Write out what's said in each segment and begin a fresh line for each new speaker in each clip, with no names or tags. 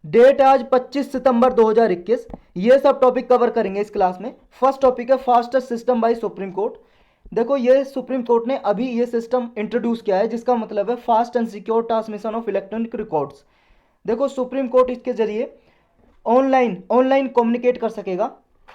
Date आज 25 सितंबर 2021। ये सब टॉपिक कवर करेंगे इस क्लास में। फर्स्ट टॉपिक है fastest system by supreme court. देखो ये सुप्रीम कोर्ट ने अभी ये सिस्टम इंट्रोड्यूस किया है जिसका मतलब है fast and secure transmission of electronic records. देखो सुप्रीम कोर्ट इसके जरिए ऑनलाइन ऑनलाइन कम्युनिकेट कर सकेगा।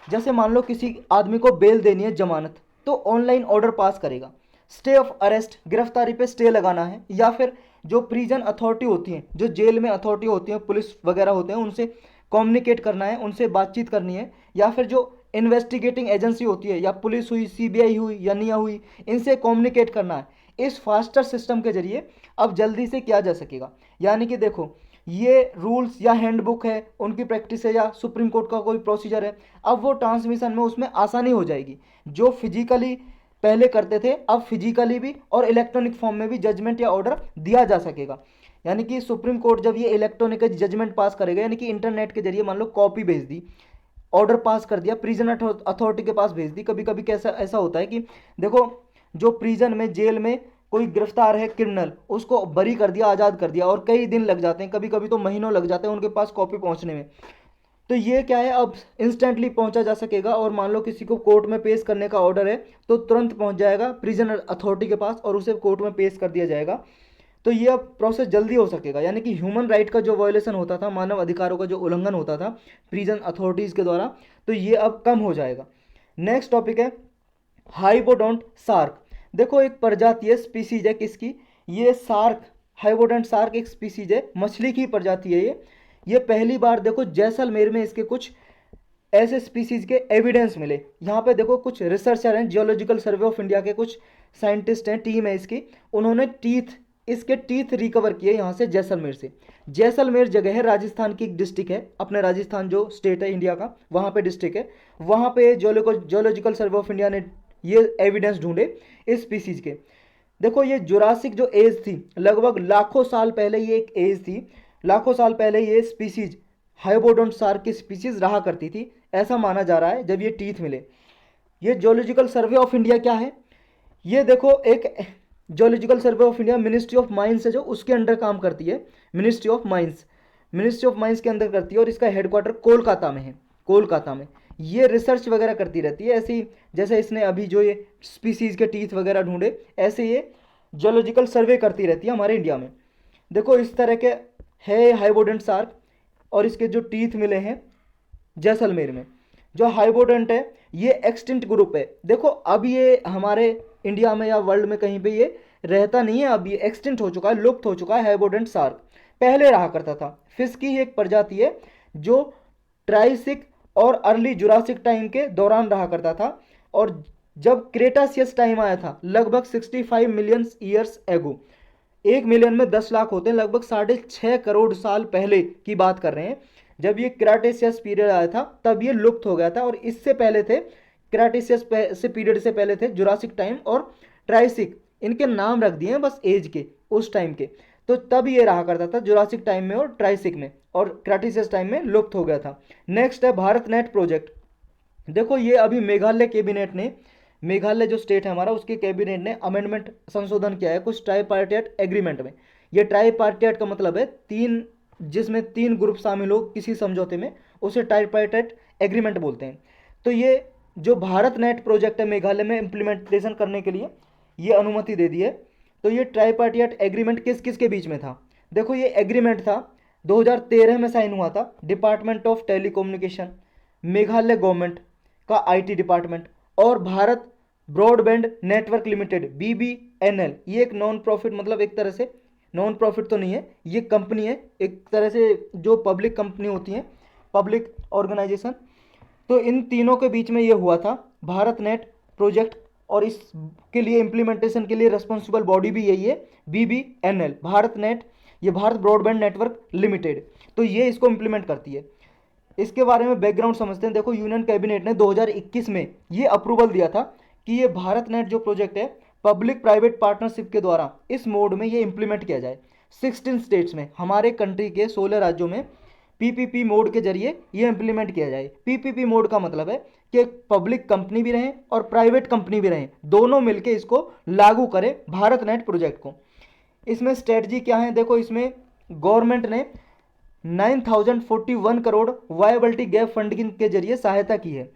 जैसे मान लो किसी आदमी को बेल देनी है, जमानत, तो ऑनलाइन ऑर्डर पास करेगा। स्टे ऑफ अरेस्ट, गिरफ्तारी पे स्टे लगाना है, या फिर जो प्रिजन अथॉरिटी होती है, जो जेल में अथॉरिटी होती है, पुलिस वगैरह होते हैं, उनसे कम्युनिकेट करना है, उनसे बातचीत करनी है, या फिर जो इन्वेस्टिगेटिंग एजेंसी होती है, या पुलिस हुई, सीबीआई हुई या निया हुई, इनसे कम्युनिकेट करना है। इस फास्टर सिस्टम के जरिए अब जल्दी से किया जा सकेगा। यानी कि देखो ये रूल्स या हैंडबुक है, उनकी प्रैक्टिस है, या सुप्रीम कोर्ट का कोई प्रोसीजर है, अब वो ट्रांसमिशन में उसमें आसानी हो जाएगी। जो फिजिकली पहले करते थे अब फिजिकली भी और इलेक्ट्रॉनिक फॉर्म में भी जजमेंट या ऑर्डर दिया जा सकेगा। यानी कि सुप्रीम कोर्ट जब ये इलेक्ट्रॉनिक जजमेंट पास करेगा, यानी कि इंटरनेट के जरिए मान लो कॉपी भेज दी, ऑर्डर पास कर दिया, प्रिजन अथॉरिटी के पास भेज दी। कभी कभी कैसा ऐसा होता है कि देखो जो प्रिजन में, जेल में कोई गिरफ्तार है क्रिमिनल, उसको बरी कर दिया, आज़ाद कर दिया, और कई दिन लग जाते हैं, कभी कभी तो महीनों लग जाते हैं उनके पास कॉपी पहुंचने में। तो ये क्या है, अब इंस्टेंटली पहुंचा जा सकेगा। और मान लो किसी को कोर्ट में पेश करने का ऑर्डर है तो तुरंत पहुंच जाएगा प्रिजन अथॉरिटी के पास और उसे कोर्ट में पेश कर दिया जाएगा। तो ये अब प्रोसेस जल्दी हो सकेगा। यानी कि ह्यूमन राइट का जो वायोलेशन होता था, मानव अधिकारों का जो उल्लंघन होता था प्रिजन अथॉरिटीज़ के द्वारा, तो ये अब कम हो जाएगा। नेक्स्ट टॉपिक है हाइपोडोंट शार्क। देखो एक प्रजाति है, स्पीसीज है किसकी, ये शार्क, हाइपोडोंट शार्क एक स्पीसीज है, मछली की प्रजाति है ये पहली बार देखो जैसलमेर में इसके कुछ ऐसे स्पीसीज के एविडेंस मिले। यहाँ पे देखो कुछ रिसर्चर हैं, जियोलॉजिकल सर्वे ऑफ इंडिया के कुछ साइंटिस्ट हैं, टीम है इसकी, उन्होंने इसके टीथ रिकवर किए यहाँ से, जैसलमेर से। जैसलमेर जगह है, राजस्थान की एक डिस्ट्रिक्ट है, अपने राजस्थान जो स्टेट है इंडिया का, वहाँ पे डिस्ट्रिक्ट है। वहाँ पे जियोलॉजिकल सर्वे ऑफ इंडिया ने ये एविडेंस ढूंढे इस स्पीसीज के। देखो ये जुरासिक जो एज थी, लगभग लाखों साल पहले ये एक एज थी, लाखों साल पहले ये स्पीसीज हाइपोडोंट शार्क की स्पीसीज रहा करती थी, ऐसा माना जा रहा है जब ये टीथ मिले। ये जियोलॉजिकल सर्वे ऑफ इंडिया क्या है, ये देखो एक geological survey of India ministry of mines है जो उसके अंडर काम करती है। मिनिस्ट्री ऑफ माइंस के अंदर करती है, और इसका हेडक्वार्टर कोलकाता में है, कोलकाता में। ये रिसर्च वगैरह करती रहती है, ऐसे ही जैसे इसने अभी जो ये स्पीसीज के टीथ वगैरह ढूंढे, ऐसे ये जियोलॉजिकल सर्वे करती रहती है हमारे इंडिया में। देखो इस तरह के है हाइपोडोंट शार्क, और इसके जो टीथ मिले हैं जैसलमेर में। जो हाइपोडोंट है ये एक्सटिंक्ट ग्रुप है। देखो अब ये हमारे इंडिया में या वर्ल्ड में कहीं पे ये रहता नहीं है, अब ये एक्सटिंक्ट हो चुका है, लुप्त हो चुका है हाइपोडोंट शार्क। पहले रहा करता था, फिश की ही एक प्रजाति है जो ट्राइसिक और अर्ली जुरासिक टाइम के दौरान रहा करता था। और जब क्रेटासियस टाइम आया था, लगभग 65 मिलियन ईयर्स एगो, 1 मिलियन में 10 लाख होते हैं, लगभग 6.5 करोड़ साल पहले की बात कर रहे हैं। जब ये क्राटेशियस पीरियड आया था तब ये लुप्त हो गया था, और इससे पहले थे क्राटेशियस से पीरियड से पहले थे जुरासिक टाइम और ट्राइसिक, इनके नाम रख दिए हैं बस एज के, उस टाइम के। तो तब ये रहा करता था जुरासिक टाइम में और ट्राइसिक में, और क्राटेशियस टाइम में लुप्त हो गया था। नेक्स्ट है भारत नेट प्रोजेक्ट। देखो ये अभी मेघालय कैबिनेट ने, मेघालय जो स्टेट है हमारा, उसके कैबिनेट ने अमेंडमेंट संशोधन किया है कुछ ट्राईपार्टाइट एग्रीमेंट में। ये ट्राईपार्टाइट का मतलब है तीन, जिसमें 3 ग्रुप शामिल हो किसी समझौते में, उसे ट्राईपार्टाइट एग्रीमेंट बोलते हैं। तो ये जो भारत नेट प्रोजेक्ट है मेघालय में इम्प्लीमेंटेशन करने के लिए ये अनुमति दे दी है। तो ये ट्राईपार्टाइट एग्रीमेंट किस किस के बीच में था, देखो ये एग्रीमेंट था 2013 में साइन हुआ था, department of telecommunication, Meghalaya government का आईटी डिपार्टमेंट, और Bharat broadband network limited BBNL। ये एक नॉन प्रॉफिट, मतलब एक तरह से नॉन प्रॉफिट तो नहीं है, ये कंपनी है एक तरह से, जो पब्लिक कंपनी होती हैं, पब्लिक ऑर्गेनाइजेशन। तो इन तीनों के बीच में ये हुआ था भारत नेट प्रोजेक्ट, और इसके लिए इम्प्लीमेंटेशन के लिए रिस्पॉन्सिबल बॉडी भी यही है, BBNL, भारत नेट, ये भारत ब्रॉडबैंड नेटवर्क लिमिटेड। तो ये इसको इम्प्लीमेंट करती है। इसके बारे में बैकग्राउंड समझते हैं। देखो यूनियन कैबिनेट ने 2021 में ये अप्रूवल दिया था कि ये भारत नेट जो प्रोजेक्ट है पब्लिक प्राइवेट पार्टनरशिप के द्वारा इस मोड में ये इंप्लीमेंट किया जाए। 16 स्टेट्स में, हमारे कंट्री के 16 राज्यों में PPP मोड के जरिए ये इंप्लीमेंट किया जाए। PPP मोड का मतलब है कि पब्लिक कंपनी भी रहें और प्राइवेट कंपनी भी रहें, दोनों मिलकर इसको लागू करें भारत नेट प्रोजेक्ट को। इसमें स्ट्रेटजी क्या है, देखो इसमें गवर्नमेंट ने 9,041 करोड़ वायबिलिटी गैप फंडिंग के जरिए सहायता की है।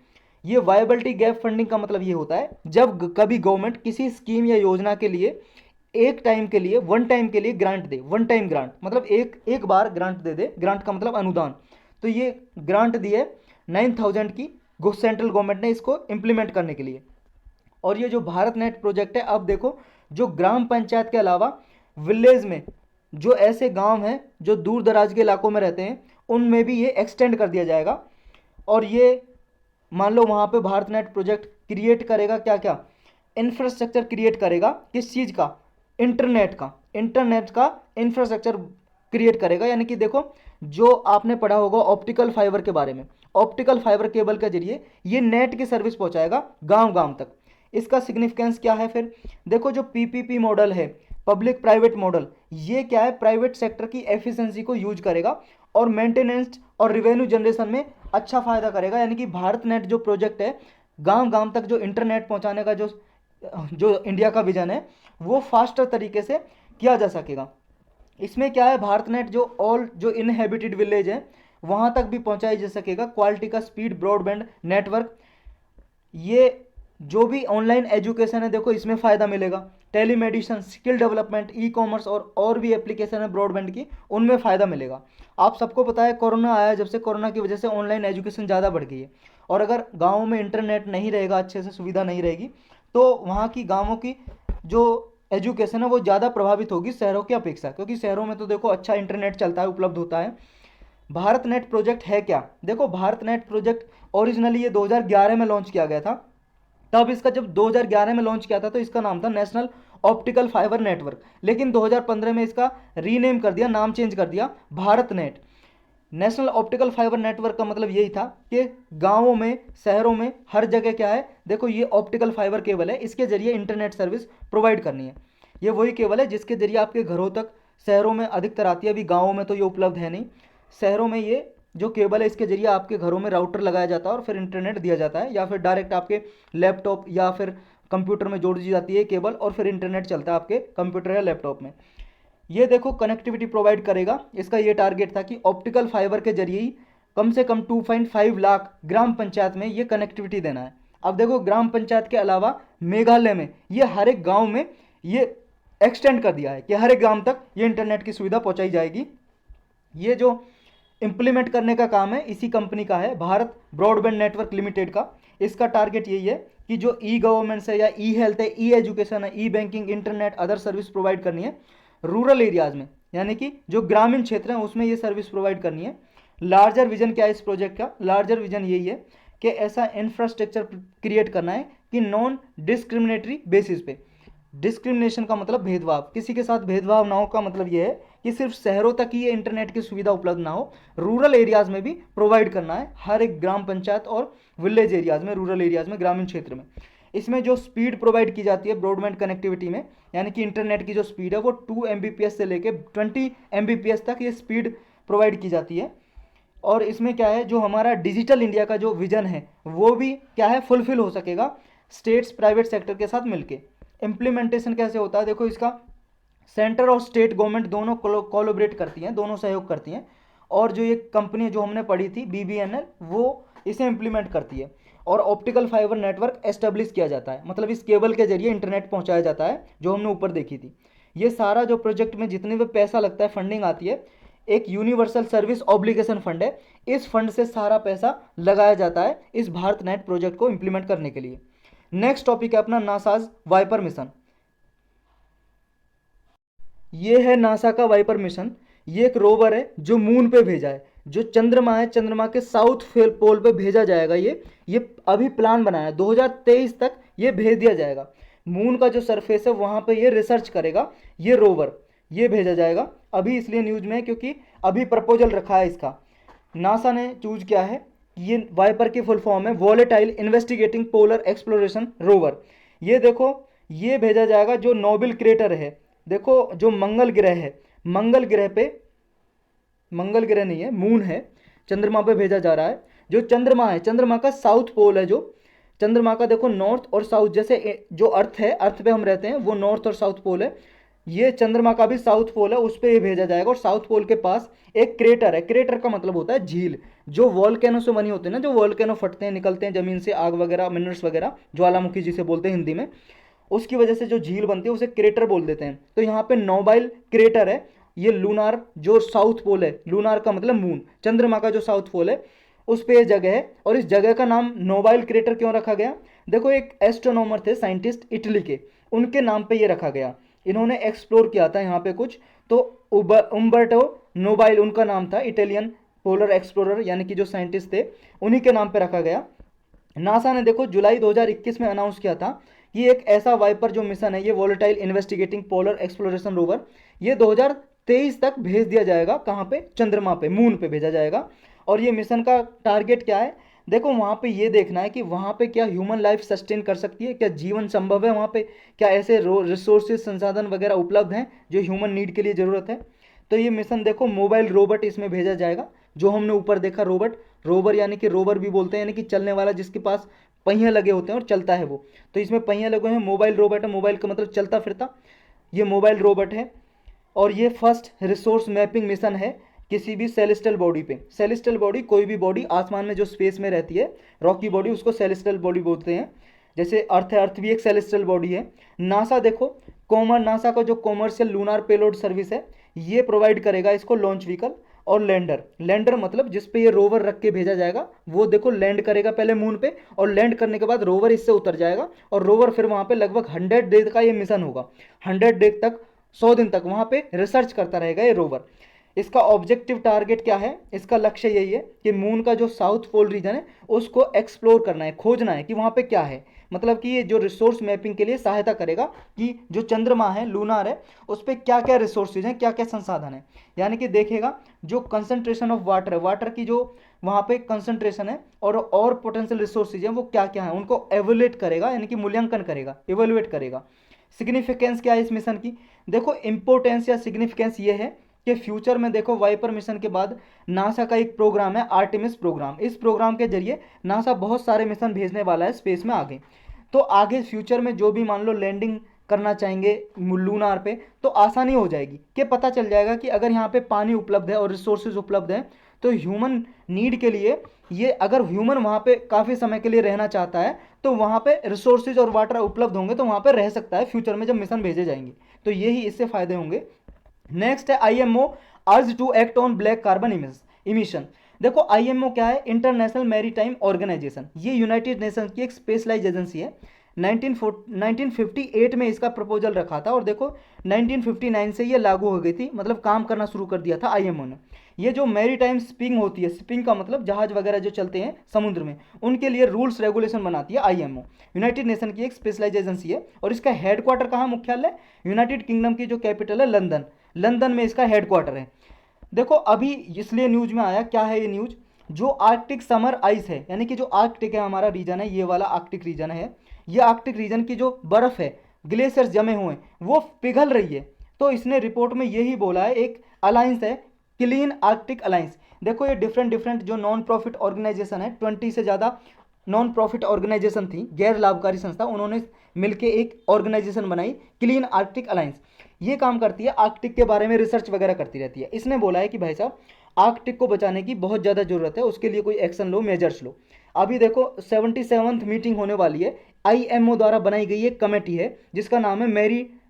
ये वायबिलिटी गैप फंडिंग का मतलब ये होता है जब कभी गवर्नमेंट किसी स्कीम या योजना के लिए एक टाइम के लिए, वन टाइम के लिए ग्रांट दे। वन टाइम ग्रांट मतलब एक एक बार ग्रांट दे दे, ग्रांट का मतलब अनुदान। तो ये ग्रांट दी है 9,000 की सेंट्रल गवर्नमेंट ने इसको इम्प्लीमेंट करने के लिए। और ये जो भारत नेट प्रोजेक्ट है, अब देखो जो ग्राम पंचायत के अलावा विलेज में जो ऐसे गांव हैं जो दूर दराज के इलाकों में रहते हैं, उनमें भी ये एक्सटेंड कर दिया जाएगा। और ये मान लो वहाँ पे भारत नेट प्रोजेक्ट क्रिएट करेगा क्या क्या, इंफ्रास्ट्रक्चर क्रिएट करेगा। किस चीज़ का? इंटरनेट का इंफ्रास्ट्रक्चर क्रिएट करेगा। यानी कि देखो जो आपने पढ़ा होगा ऑप्टिकल फाइबर के बारे में, ऑप्टिकल फाइबर केबल के जरिए ये नेट की सर्विस पहुंचाएगा गांव गांव तक। इसका सिग्निफिकेंस क्या है फिर? देखो जो पीपीपी मॉडल है, पब्लिक प्राइवेट मॉडल, ये क्या है? प्राइवेट सेक्टर की एफिशिएंसी को यूज करेगा और मेंटेनेंस और रिवेन्यू जनरेशन में अच्छा फायदा करेगा। यानी कि भारत नेट जो प्रोजेक्ट है, गांव गांव तक जो इंटरनेट पहुंचाने का जो जो इंडिया का विजन है, वो फास्टर तरीके से किया जा सकेगा। इसमें क्या है, भारत नेट जो ऑल जो इनहेबिटेड विलेज है वहां तक भी पहुंचाया जा सकेगा क्वालिटी का स्पीड ब्रॉडबैंड नेटवर्क। ये जो भी ऑनलाइन एजुकेशन है, देखो इसमें फ़ायदा मिलेगा। Telemedicine, skill development, e commerce और भी एप्लीकेशन है ब्रॉडबैंड की, उनमें फ़ायदा मिलेगा। आप सबको पता है कोरोना आया, जब से कोरोना की वजह से ऑनलाइन एजुकेशन ज़्यादा बढ़ गई है। और अगर गाँवों में इंटरनेट नहीं रहेगा, अच्छे से सुविधा नहीं रहेगी, तो वहाँ की गाँवों की जो एजुकेशन है वो ज़्यादा प्रभावित होगी शहरों की अपेक्षा। क्योंकि शहरों में तो देखो अच्छा इंटरनेट चलता है, उपलब्ध होता है। भारत नेट प्रोजेक्ट है क्या? देखो भारत नेट प्रोजेक्ट ओरिजिनली ये 2011 में लॉन्च किया गया था। तब इसका जब 2011 में लॉन्च किया था तो इसका नाम था नेशनल ऑप्टिकल फाइबर नेटवर्क। लेकिन 2015 में इसका रीनेम कर दिया, नाम चेंज कर दिया Bharat net. National optical fibre network का मतलब यही था कि गांवों में, शहरों में, हर जगह क्या है, देखो ये ऑप्टिकल फाइबर केबल है, इसके जरिए इंटरनेट सर्विस प्रोवाइड करनी है। ये वही केबल है जिसके जरिए आपके घरों तक, शहरों में अधिकतर आती है, अभी गाँवों में तो ये उपलब्ध है नहीं। शहरों में ये जो केबल है इसके जरिए आपके घरों में राउटर लगाया जाता है और फिर इंटरनेट दिया जाता है, या फिर डायरेक्ट आपके लैपटॉप या फिर कंप्यूटर में जोड़ दी जाती है केबल और फिर इंटरनेट चलता है आपके कंप्यूटर या लैपटॉप में। ये देखो कनेक्टिविटी प्रोवाइड करेगा। इसका ये टारगेट था कि ऑप्टिकल फाइबर के जरिए ही कम से कम 2.5 लाख ग्राम पंचायत में ये कनेक्टिविटी देना है। अब देखो ग्राम पंचायत के अलावा मेघालय में ये हर एक गाँव में ये एक्सटेंड कर दिया है कि हर एक ग्राम तक ये इंटरनेट की सुविधा पहुँचाई जाएगी। ये जो इम्प्लीमेंट करने का काम है इसी कंपनी का है, भारत ब्रॉडबैंड नेटवर्क लिमिटेड का। इसका टारगेट यही है कि जो ई गवर्नमेंट्स है या ई हेल्थ है, ई एजुकेशन है, e banking, internet, other service provide करनी है रूरल एरियाज़ में, यानी कि जो ग्रामीण क्षेत्र हैं उसमें ये सर्विस प्रोवाइड करनी है। लार्जर विजन क्या है इस प्रोजेक्ट का? लार्जर विजन यही है कि ऐसा इंफ्रास्ट्रक्चर क्रिएट करना है कि नॉन डिस्क्रिमिनेटरी बेसिस पे। डिस्क्रिमिनेशन का मतलब भेदभाव, किसी के साथ भेदभाव ना हो का मतलब ये है कि सिर्फ शहरों तक ही ये इंटरनेट की सुविधा उपलब्ध ना हो, रूरल एरियाज़ में भी प्रोवाइड करना है, हर एक ग्राम पंचायत और विलेज एरियाज़ में, रूरल एरियाज़ में, ग्रामीण क्षेत्र में। इसमें जो स्पीड प्रोवाइड की जाती है ब्रॉडबैंड कनेक्टिविटी में, यानी कि इंटरनेट की जो स्पीड है वो 2 Mbps से लेके 20 Mbps तक ये स्पीड प्रोवाइड की जाती है। और इसमें क्या है, जो हमारा डिजिटल इंडिया का जो विजन है वो भी क्या है, फुलफिल हो सकेगा स्टेट्स प्राइवेट सेक्टर के साथ मिलके। इम्प्लीमेंटेशन कैसे होता है? देखो इसका सेंटर और स्टेट गवर्नमेंट दोनों कोलैबोरेट करती हैं, दोनों सहयोग करती हैं। और जो ये कंपनी जो हमने पढ़ी थी BBNL, वो इसे इम्प्लीमेंट करती है और ऑप्टिकल फाइबर नेटवर्क एस्टेब्लिश किया जाता है। मतलब इस केबल के जरिए इंटरनेट पहुंचाया जाता है, जो हमने ऊपर देखी थी। ये सारा जो प्रोजेक्ट में जितने भी पैसा लगता है, फंडिंग आती है, एक यूनिवर्सल सर्विस ऑब्लिगेशन फंड है। इस फंड से सारा पैसा लगाया जाता है इस भारत नेट प्रोजेक्ट को इम्प्लीमेंट करने के लिए। नेक्स्ट टॉपिक है अपना नासाज वाइपर मिशन। ये है नासा का वाइपर मिशन। ये एक रोवर है जो मून पे भेजा है, जो चंद्रमा है, चंद्रमा के साउथ पोल पे भेजा जाएगा। ये अभी प्लान बनाया है 2023 तक ये भेज दिया जाएगा। मून का जो सरफेस है वहाँ पे ये रिसर्च करेगा, ये रोवर ये भेजा जाएगा। अभी इसलिए न्यूज में है क्योंकि अभी प्रपोजल रखा है इसका, नासा ने चूज किया है। ये वाइपर की फुल फॉर्म है volatile investigating polar exploration rover. ये देखो ये भेजा जाएगा जो नोबेल क्रेटर है, देखो जो मंगल ग्रह है, मंगल ग्रह पे, मंगल ग्रह नहीं है, मून है, चंद्रमा पे भेजा जा रहा है। जो चंद्रमा है, चंद्रमा का साउथ पोल है, जो चंद्रमा का देखो नॉर्थ और साउथ, जैसे जो अर्थ है, अर्थ पे हम रहते हैं, वो नॉर्थ और साउथ पोल है। ये चंद्रमा का भी साउथ पोल है, उस पर ये भेजा जाएगा। और साउथ पोल के पास एक क्रेटर है, क्रेटर का मतलब होता है झील, जो वॉल्केनो से बनी होती है ना, जो वॉल्केनो फटते हैं, निकलते हैं जमीन से आग वगैरह, मिनरल्स वगैरह, ज्वालामुखी जिसे बोलते हैं हिंदी में, उसकी वजह से जो झील बनती है उसे क्रेटर बोल देते हैं। तो यहाँ पे नोबाइल क्रेटर है, ये लूनार जो साउथ पोल है, लूनार का मतलब मून, चंद्रमा का जो साउथ पोल है उस पे ये जगह है। और इस जगह का नाम नोबाइल क्रेटर क्यों रखा गया? देखो एक एस्ट्रोनॉमर थे साइंटिस्ट इटली के, उनके नाम पे ये रखा गया। इन्होंने एक्सप्लोर किया था यहाँ पे कुछ, तो उम्बर्टो नोबाइल उनका नाम था, इटालियन पोलर एक्सप्लोरर यानी कि जो साइंटिस्ट थे, उन्हीं के नाम पे रखा गया। नासा ने देखो जुलाई 2021 में अनाउंस किया था कि एक ऐसा वाइपर जो मिशन है, ये volatile investigating polar exploration rover, ये 2023 तक भेज दिया जाएगा। कहाँ पे? चंद्रमा पे, मून पे भेजा जाएगा। और ये मिशन का टारगेट क्या है? देखो वहाँ पे ये देखना है कि वहाँ पे क्या ह्यूमन लाइफ सस्टेन कर सकती है, क्या जीवन संभव है वहाँ पे, क्या ऐसे रिसोर्सेज संसाधन वगैरह उपलब्ध हैं जो ह्यूमन नीड के लिए ज़रूरत है। तो ये मिशन देखो मोबाइल रोबोट इसमें भेजा जाएगा, जो हमने ऊपर देखा रोबोट, रोवर यानी कि रोवर भी बोलते हैं, यानी कि चलने वाला जिसके पास पहिए लगे होते हैं और चलता है वो, तो इसमें पहिए लगे हैं, मोबाइल रोबोट है, मोबाइल का मतलब चलता फिरता, ये मोबाइल रोबोट है। और ये फर्स्ट रिसोर्स मैपिंग मिशन है किसी भी सेलेस्टियल बॉडी पे। सेलेस्टियल बॉडी कोई भी बॉडी आसमान में जो स्पेस में रहती है, रॉकी बॉडी, उसको सेलेस्टियल बॉडी बोलते हैं। जैसे अर्थ है, अर्थ भी एक सेलेस्टियल बॉडी है। नासा देखो नासा का जो कॉमर्शियल लूनार पेलोड सर्विस है, ये प्रोवाइड करेगा इसको लॉन्च व्हीकल और लैंडर। लैंडर मतलब जिस पे ये रोवर रख के भेजा जाएगा, वो देखो लैंड करेगा पहले मून पे, और लैंड करने के बाद रोवर इससे उतर जाएगा, और रोवर फिर वहाँ पे लगभग 100 डे का ये मिशन होगा। 100 डे तक, 100 दिन तक वहाँ पे रिसर्च करता रहेगा ये रोवर। इसका ऑब्जेक्टिव टारगेट क्या है? इसका लक्ष्य यही है कि मून का जो साउथ पोल रीजन है उसको एक्सप्लोर करना है, खोजना है कि वहाँ पे क्या है। मतलब कि ये जो रिसोर्स मैपिंग के लिए सहायता करेगा कि जो चंद्रमा है, लूनार है, उस पर क्या क्या रिसोर्सेज हैं, क्या क्या संसाधन है। यानी कि देखेगा जो कंसंट्रेशन ऑफ वाटर है, वाटर की जो वहाँ पे कंसंट्रेशन है, और पोटेंशियल रिसोर्सेज हैं वो क्या क्या है, उनको एवेल्युएट करेगा, यानी कि मूल्यांकन करेगा, एवेल्युएट करेगा। सिग्निफिकेंस क्या है इस मिशन की? देखो इंपोर्टेंस या सिग्निफिकेंस ये है कि फ्यूचर में देखो वाइपर मिशन के बाद नासा का एक प्रोग्राम है, आर्टेमिस प्रोग्राम। इस प्रोग्राम के जरिए नासा बहुत सारे मिशन भेजने वाला है स्पेस में आगे। तो आगे फ्यूचर में जो भी मान लो लैंडिंग करना चाहेंगे लूनार पे, तो आसानी हो जाएगी कि पता चल जाएगा कि अगर यहाँ पे पानी उपलब्ध है और रिसोर्सेज उपलब्ध हैं, तो ह्यूमन नीड के लिए, ये अगर ह्यूमन वहाँ पे काफ़ी समय के लिए रहना चाहता है, तो वहाँ पे रिसोर्सेज और वाटर उपलब्ध होंगे, तो वहाँ पे रह सकता है फ्यूचर में जब मिशन भेजे जाएंगे। तो यही इससे फायदे होंगे। नेक्स्ट है IMO urge to act on black carbon emission. देखो आईएमओ क्या है? International Maritime Organisation. ये यूनाइटेड नेशंस की एक स्पेशलाइज एजेंसी है। 1958 में इसका प्रपोजल रखा था, और देखो 1959 से ये लागू हो गई थी, मतलब काम करना शुरू कर दिया था आईएमओ ने। ये जो मैरीटाइम शिपिंग होती है, शिपिंग का मतलब जहाज वगैरह जो चलते हैं समुद्र में, उनके लिए रूल्स रेगुलेशन बनाती है आईएमओ। यूनाइटेड नेशन की एक स्पेशलाइज एजेंसी है। और इसका हेडक्वार्टर कहाँ, मुख्यालय? यूनाइटेड किंगडम की जो कैपिटल है लंदन, लंदन में इसका हेडक्वार्टर है। देखो अभी इसलिए न्यूज में आया, क्या है ये न्यूज? जो आर्कटिक समर आइस है, यानी कि जो आर्कटिक है हमारा रीजन है, ये वाला आर्कटिक रीजन है, ये आर्कटिक रीजन की जो बर्फ है, ग्लेशियर्स जमे हुए हैं, वो पिघल रही है। तो इसने रिपोर्ट में यही बोला है, एक अलायंस है क्लीन आर्कटिक अलायंस। देखो ये डिफरेंट डिफरेंट जो नॉन प्रॉफिट ऑर्गेनाइजेशन है, 20 से ज़्यादा नॉन प्रॉफिट ऑर्गेनाइजेशन थी, गैर लाभकारी संस्था, उन्होंने मिलकर एक ऑर्गेनाइजेशन बनाई क्लीन आर्कटिक अलायंस। ये काम करती है, आर्कटिक के बारे में रिसर्च वगैरह करती रहती है। इसने बोला है कि भाई साहब आर्कटिक को बचाने की बहुत ज़्यादा ज़रूरत है, उसके लिए कोई एक्शन लो, मेजर्स लो। अभी देखो 77th मीटिंग होने वाली है, आईएमओ द्वारा बनाई गई एक कमेटी है जिसका नाम है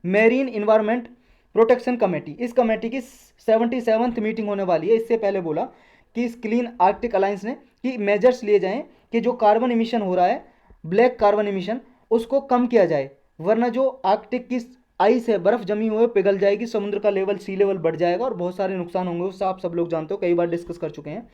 मेरीन इन्वायरमेंट प्रोटेक्शन कमेटी। इस कमेटी की 77th मीटिंग होने वाली है। इससे पहले बोला कि इस क्लीन आर्कटिक अलायंस ने कि मेजर्स लिए जाएं कि जो कार्बन इमिशन हो रहा है, ब्लैक कार्बन इमिशन, उसको कम किया जाए, वरना जो आर्कटिक की आइस है, बर्फ जमी हुई है, पिघल जाएगी, समुद्र का लेवल, सी लेवल बढ़ जाएगा और बहुत सारे नुकसान होंगे। उससे आप सब लोग जानते हो, कई बार डिस्कस कर चुके हैं।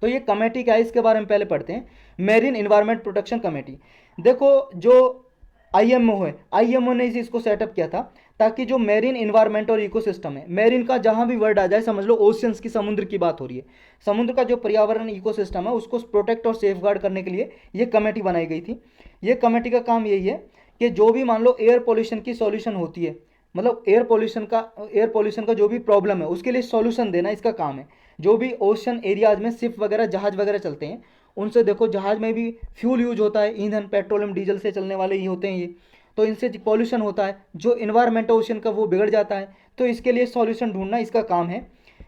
तो ये कमेटी क्या है, इसके बारे में पहले पढ़ते हैं। Marine environment protection committee. देखो जो आईएमओ है, आईएमओ ने इसको सेटअप किया था ताकि जो मेरीन इन्वायरमेंट और इकोसिस्टम है, मेरीन का जहां भी वर्ड आ जाए समझ लो ओशियंस की, समुद्र की बात हो रही है, समुद्र का जो पर्यावरण इकोसिस्टम है उसको प्रोटेक्ट और सेफगार्ड करने के लिए ये कमेटी बनाई गई थी। ये कमेटी का काम यही है कि जो भी मान लो एयर पोल्यूशन की सॉल्यूशन होती है, मतलब एयर पोल्यूशन का जो भी प्रॉब्लम है उसके लिए सॉल्यूशन देना इसका काम है। जो भी ओशन एरियाज में शिप वगैरह, जहाज वगैरह चलते हैं, उनसे देखो जहाज में भी फ्यूल यूज होता है, ईंधन, पेट्रोलियम, डीजल से चलने वाले ही होते हैं ये। तो इनसे पॉल्यूशन होता है, जो इन्वायरमेंट ओशन का वो बिगड़ जाता है। तो इसके लिए सॉल्यूशन ढूंढना इसका काम है।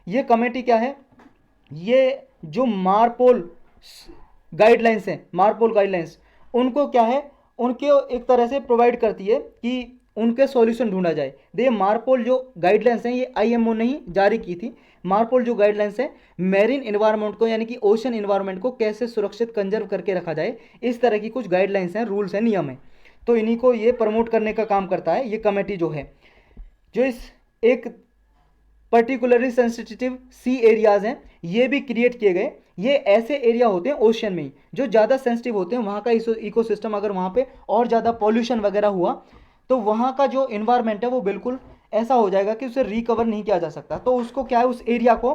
ये कमेटी क्या है, ये जो मारपोल गाइडलाइंस हैं, मारपोल गाइडलाइंस, उनको क्या है, उनके एक तरह से प्रोवाइड करती है कि उनके सॉल्यूशन ढूंढा जाए। देखिए मारपोल जो गाइडलाइंस हैं ये आईएमओ ने ही जारी की थी। मारपोल जो गाइडलाइंस है मेरीन इन्वायरमेंट को यानी कि ओशन इन्वायरमेंट को कैसे सुरक्षित कंजर्व करके रखा जाए, इस तरह की कुछ गाइडलाइंस हैं, रूल्स हैं, नियम हैं। तो इन्हीं को ये प्रमोट करने का काम करता है ये कमेटी जो है। जो इस एक पर्टिकुलरली सेंसिटिव सी एरियाज हैं ये भी क्रिएट किए गए। ये ऐसे एरिया होते हैं ओशन में ही जो ज़्यादा सेंसिटिव होते हैं, वहाँ का इकोसिस्टम अगर वहाँ पे और ज़्यादा पॉल्यूशन वगैरह हुआ तो वहाँ का जो इन्वायरमेंट है वो बिल्कुल ऐसा हो जाएगा कि उसे रिकवर नहीं किया जा सकता। तो उसको क्या है, उस एरिया को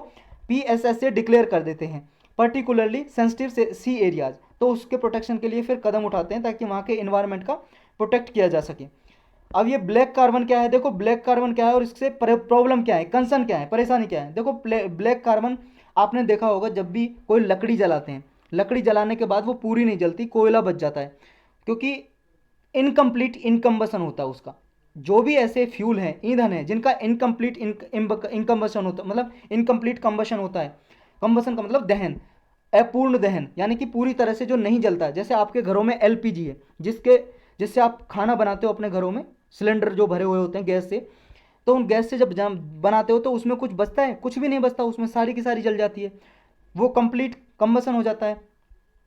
PSS से डिक्लेयर कर देते हैं, पर्टिकुलरली सेंसिटिव सी एरियाज। तो उसके प्रोटेक्शन के लिए फिर कदम उठाते हैं ताकि वहाँ के इन्वायरमेंट का प्रोटेक्ट किया जा सके। अब ये ब्लैक कार्बन क्या है, देखो ब्लैक कार्बन क्या है और इससे प्रॉब्लम क्या है, कंसर्न क्या है, परेशानी क्या है। देखो ब्लैक कार्बन आपने देखा होगा जब भी कोई लकड़ी जलाते हैं, लकड़ी जलाने के बाद वो पूरी नहीं जलती, कोयला बच जाता है, क्योंकि इनकम्प्लीट इनकम्बसन होता है उसका। जो भी ऐसे फ्यूल हैं, ईंधन है जिनका इनकम्प्लीट इनकम्बसन होता है, मतलब इनकम्प्लीट कंबशन होता है। कंबसन का मतलब दहन, अपूर्ण दहन, यानी कि पूरी तरह से जो नहीं जलता है। जैसे आपके घरों में LPG है, जिससे आप खाना बनाते हो अपने घरों में, सिलेंडर जो भरे हुए होते हैं गैस से, तो उन गैस से जब बनाते हो तो उसमें कुछ बचता है, कुछ भी नहीं बचता, उसमें सारी की सारी जल जाती है, वो कंप्लीट कंबसन हो जाता है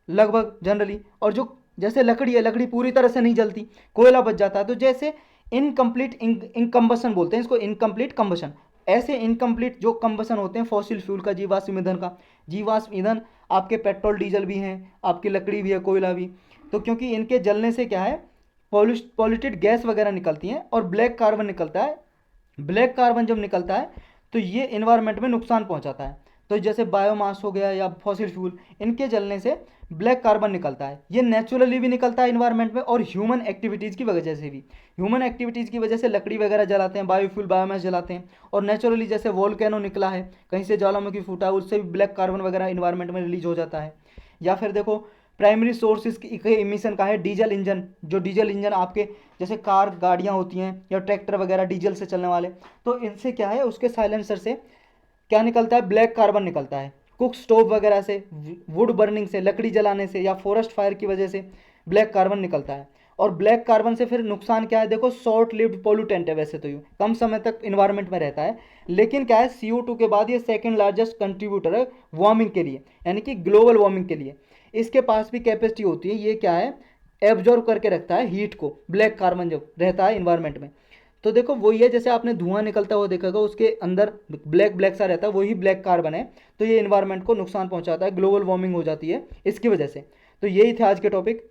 लगभग जनरली। और जो जैसे लकड़ी है, लकड़ी पूरी तरह से नहीं जलती, कोयला बच जाता है। तो जैसे इनकम्प्लीट इनकम्बसन बोलते हैं इसको, इनकम्प्लीट कंबशन। ऐसे इनकम्प्लीट जो कंबसन होते हैं फॉसिल फ्यूल का, जीवाश्म ईंधन का, जीवाश्म ईंधन आपके पेट्रोल डीजल भी हैं, आपकी लकड़ी भी है, कोयला भी। तो क्योंकि इनके जलने से क्या है, पॉल्यूटेड गैस वगैरह निकलती हैं और ब्लैक कार्बन निकलता है। ब्लैक कार्बन जब निकलता है तो ये इन्वायरमेंट में नुकसान पहुंचाता है। तो जैसे बायोमास हो गया या फॉसिल फ्यूल, इनके जलने से ब्लैक कार्बन निकलता है। ये नेचुरली भी निकलता है इन्वायरमेंट में और ह्यूमन एक्टिविटीज़ की वजह से भी। ह्यूमन एक्टिविटीज़ की वजह से लकड़ी वगैरह जलाते हैं, बायोफ्यूल बायोमास जलाते हैं, और नेचुरली जैसे वोल्केनो निकला है, कहीं से ज्वालामुखी फूटा है, उससे भी ब्लैक कार्बन वगैरह इन्वायरमेंट में रिलीज हो जाता है। या फिर देखो प्राइमरी सोर्स इसके इमिशन का है डीजल इंजन। जो डीजल इंजन आपके जैसे कार गाड़ियाँ होती हैं या ट्रैक्टर वगैरह डीजल से चलने वाले, तो इनसे क्या है, उसके साइलेंसर से क्या निकलता है, ब्लैक कार्बन निकलता है। कुक स्टोव वगैरह से, वुड बर्निंग से, लकड़ी जलाने से या फॉरेस्ट फायर की वजह से ब्लैक कार्बन निकलता है। और ब्लैक कार्बन से फिर नुकसान क्या है, देखो शॉर्ट लिव्ड पोल्यूटेंट है, वैसे तो ये कम समय तक इन्वायरमेंट में रहता है, लेकिन क्या है CO2 के बाद ये सेकंड लार्जेस्ट कंट्रीब्यूटर है वार्मिंग के लिए, यानी कि ग्लोबल वार्मिंग के लिए। इसके पास भी कैपेसिटी होती है, ये क्या है, एब्जॉर्ब करके रखता है हीट को, ब्लैक कार्बन जब रहता है इन्वायरमेंट में। तो देखो वही है, जैसे आपने धुआं निकलता हुआ देखा होगा, उसके अंदर ब्लैक ब्लैक सा रहता है, वही ब्लैक कार्बन है। तो ये इन्वायरमेंट को नुकसान पहुंचाता है, ग्लोबल वार्मिंग हो जाती है इसकी वजह से। तो यही थे आज के टॉपिक।